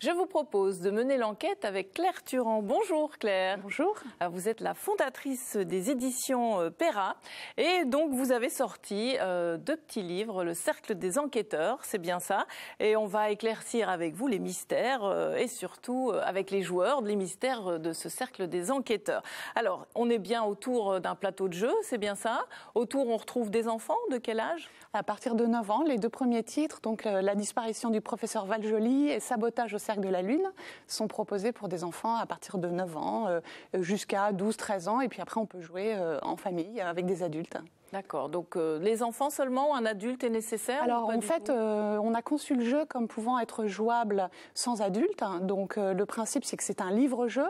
Je vous propose de mener l'enquête avec Claire Turand. Bonjour Claire. Bonjour. Alors, vous êtes la fondatrice des éditions Perra et donc vous avez sorti deux petits livres, Le Cercle des enquêteurs, c'est bien ça. Et on va éclaircir avec vous les mystères et surtout avec les joueurs les mystères de ce Cercle des enquêteurs. Alors, on est bien autour d'un plateau de jeu, c'est bien ça. Autour, on retrouve des enfants, de quel âge? À partir de 9 ans, les deux premiers titres, donc La disparition du professeur Valjoly et Sabotage au cercle de la Lune, sont proposés pour des enfants à partir de 9 ans jusqu'à 12-13 ans. Et puis après, on peut jouer en famille avec des adultes. D'accord, donc les enfants seulement, un adulte est nécessaire? Alors en fait, on a conçu le jeu comme pouvant être jouable sans adulte. Donc le principe, c'est que c'est un livre-jeu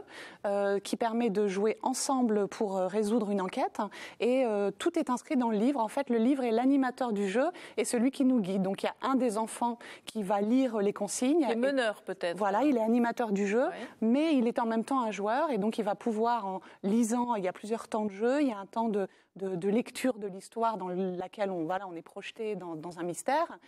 qui permet de jouer ensemble pour résoudre une enquête. Et tout est inscrit dans le livre. En fait, le livre est l'animateur du jeu et celui qui nous guide. Donc il y a un des enfants qui va lire les consignes. Les meneurs peut-être. Voilà, il est animateur du jeu, ouais. Mais il est en même temps un joueur. Et donc il va pouvoir, en lisant, il y a plusieurs temps de jeu, il y a un temps de lecture de l'histoire dans laquelle on est projeté dans un mystère,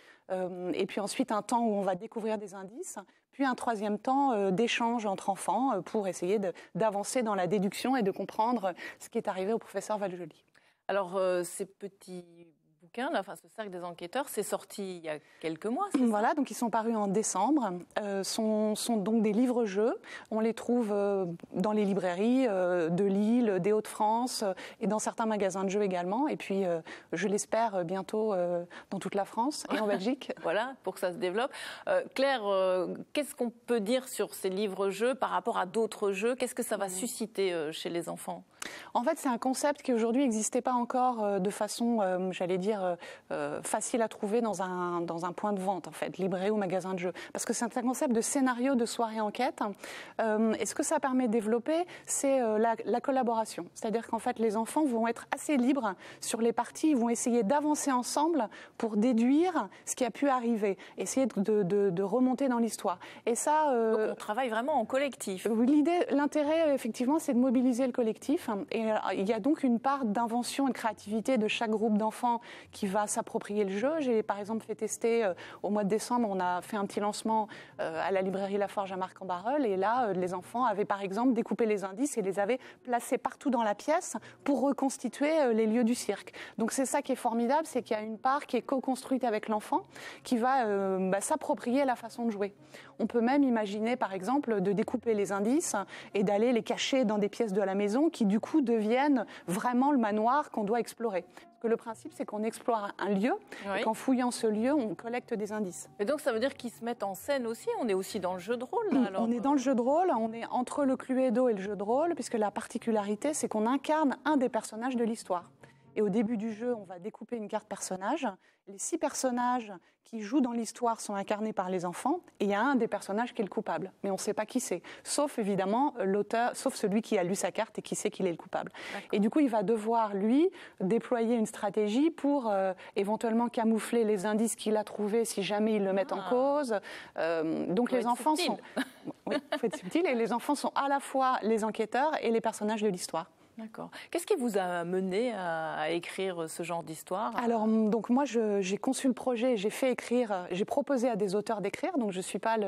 et puis ensuite un temps où on va découvrir des indices, puis un troisième temps d'échange entre enfants pour essayer d'avancer dans la déduction et de comprendre ce qui est arrivé au professeur Valjoly. Alors ces petits bouquins, là, ce cercle des enquêteurs, c'est sorti il y a quelques mois. Voilà, donc ils sont parus en décembre. Sont donc des livres-jeux. On les trouve dans les librairies de Lille, des Hauts-de-France et dans certains magasins de jeux également. Et puis, je l'espère, bientôt dans toute la France et en Belgique. Voilà, pour que ça se développe. Claire, qu'est-ce qu'on peut dire sur ces livres-jeux par rapport à d'autres jeux? Qu'est-ce que ça va susciter chez les enfants? En fait, c'est un concept qui aujourd'hui n'existait pas encore de façon, j'allais dire, facile à trouver dans un point de vente, en fait, librairie ou magasin de jeux. Parce que c'est un concept de scénario de soirée enquête. Et ce que ça permet de développer, c'est la collaboration. C'est-à-dire qu'en fait, les enfants vont être assez libres sur les parties, ils vont essayer d'avancer ensemble pour déduire ce qui a pu arriver, essayer de remonter dans l'histoire. Et ça, donc on travaille vraiment en collectif. L'intérêt, effectivement, c'est de mobiliser le collectif. Et il y a donc une part d'invention et de créativité de chaque groupe d'enfants qui va s'approprier le jeu. J'ai par exemple fait tester au mois de décembre, on a fait un petit lancement à la librairie La Forge à Marc-en-Barœul, et là les enfants avaient par exemple découpé les indices et les avaient placés partout dans la pièce pour reconstituer les lieux du cirque. Donc c'est ça qui est formidable, c'est qu'il y a une part qui est co-construite avec l'enfant qui va s'approprier la façon de jouer. On peut même imaginer par exemple de découper les indices et d'aller les cacher dans des pièces de la maison qui du coup deviennent vraiment le manoir qu'on doit explorer. Parce que le principe, c'est qu'on explore un lieu, oui. Et qu'en fouillant ce lieu, on collecte des indices. Et donc ça veut dire qu'ils se mettent en scène aussi? On est aussi dans le jeu de rôle là, alors... On est dans le jeu de rôle, on est entre le Cluedo et le jeu de rôle, puisque la particularité, c'est qu'on incarne un des personnages de l'histoire. Et au début du jeu, on va découper une carte personnage. Les 6 personnages qui jouent dans l'histoire sont incarnés par les enfants. Et il y a un des personnages qui est le coupable. Mais on ne sait pas qui c'est. Sauf évidemment l'auteur, sauf celui qui a lu sa carte et qui sait qu'il est le coupable. Et du coup, il va devoir, lui, déployer une stratégie pour éventuellement camoufler les indices qu'il a trouvés si jamais ils le mettent en cause. Donc les enfants sont... Oui, il faut être subtil. Et les enfants sont à la fois les enquêteurs et les personnages de l'histoire. D'accord. Qu'est-ce qui vous a mené à écrire ce genre d'histoire? Alors, donc moi, j'ai conçu le projet, j'ai proposé à des auteurs d'écrire, donc je suis pas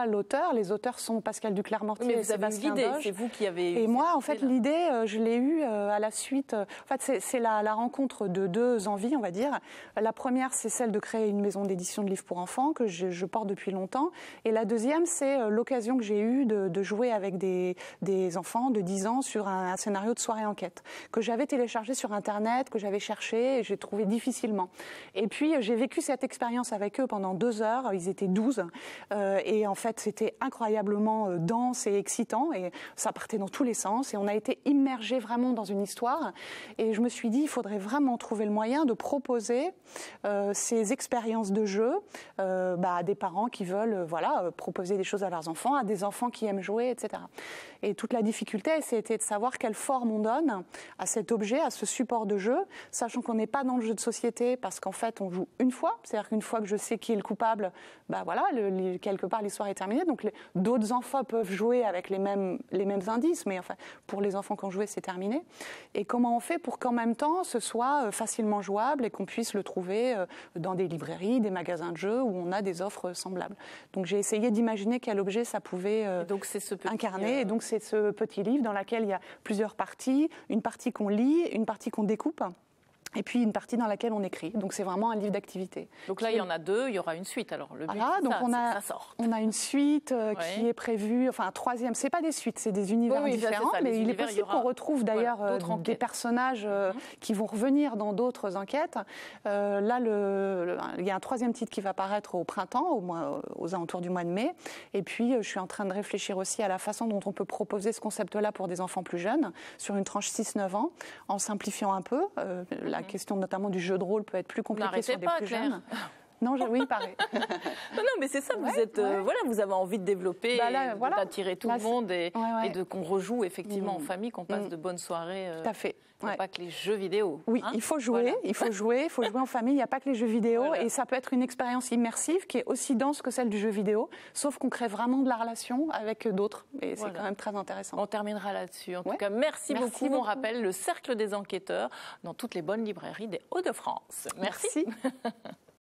l'auteur. Les auteurs sont Pascal Duclerc-Mortier et Sébastien Doge. C'est vous qui avez... Et moi, en fait, l'idée, je l'ai eue à la suite. En fait, c'est la rencontre de deux envies, on va dire. La première, c'est celle de créer une maison d'édition de livres pour enfants que je porte depuis longtemps. Et la deuxième, c'est l'occasion que j'ai eue de jouer avec des enfants de 10 ans sur un scénario de soirée enquête que j'avais téléchargé sur Internet, que j'avais cherché et j'ai trouvé difficilement. Et puis, j'ai vécu cette expérience avec eux pendant 2 heures. Ils étaient 12. Et en fait, c'était incroyablement dense et excitant. Et ça partait dans tous les sens. Et on a été immergés vraiment dans une histoire. Et je me suis dit, il faudrait vraiment trouver le moyen de proposer ces expériences de jeu à des parents qui veulent proposer des choses à leurs enfants, à des enfants qui aiment jouer, etc. Et toute la difficulté, c'était de savoir quelle forme on donne à cet objet, à ce support de jeu, sachant qu'on n'est pas dans le jeu de société parce qu'en fait, on joue une fois. C'est-à-dire qu'une fois que je sais qui est le coupable, bah voilà, quelque part, l'histoire est terminée. Donc, d'autres enfants peuvent jouer avec les mêmes indices, mais enfin, pour les enfants qui ont joué, c'est terminé. Et comment on fait pour qu'en même temps, ce soit facilement jouable et qu'on puisse le trouver dans des librairies, des magasins de jeux où on a des offres semblables. Donc, j'ai essayé d'imaginer quel objet ça pouvait incarner. Et donc, c'est ce petit livre dans lequel il y a plusieurs parties. Une partie qu'on lit, une partie qu'on découpe. Et puis une partie dans laquelle on écrit. Donc c'est vraiment un livre d'activité. Donc là, il y en a 2, il y aura une suite. Alors le but, voilà, donc on a une suite qui est prévue, enfin un troisième. C'est pas des suites, c'est des univers différents, mais il est possible qu'on retrouve d'ailleurs des personnages qui vont revenir dans d'autres enquêtes. Là, il y a un troisième titre qui va paraître au printemps, aux alentours du mois de mai. Et puis je suis en train de réfléchir aussi à la façon dont on peut proposer ce concept-là pour des enfants plus jeunes, sur une tranche 6-9 ans, en simplifiant un peu. La question notamment du jeu de rôle peut être plus compliquée sur des plus jeunes. Non, oui, pareil. non, mais c'est ça, vous êtes, voilà, vous avez envie de développer, d'attirer tout le monde et qu'on rejoue effectivement en famille, qu'on passe de bonnes soirées. Tout à fait. Pas que les jeux vidéo. Oui, il faut jouer, il faut jouer en famille, il n'y a pas que les jeux vidéo et ça peut être une expérience immersive qui est aussi dense que celle du jeu vidéo, sauf qu'on crée vraiment de la relation avec d'autres et c'est quand même très intéressant. On terminera là-dessus. En tout cas, merci beaucoup. On rappelle le Cercle des enquêteurs dans toutes les bonnes librairies des Hauts-de-France. Merci.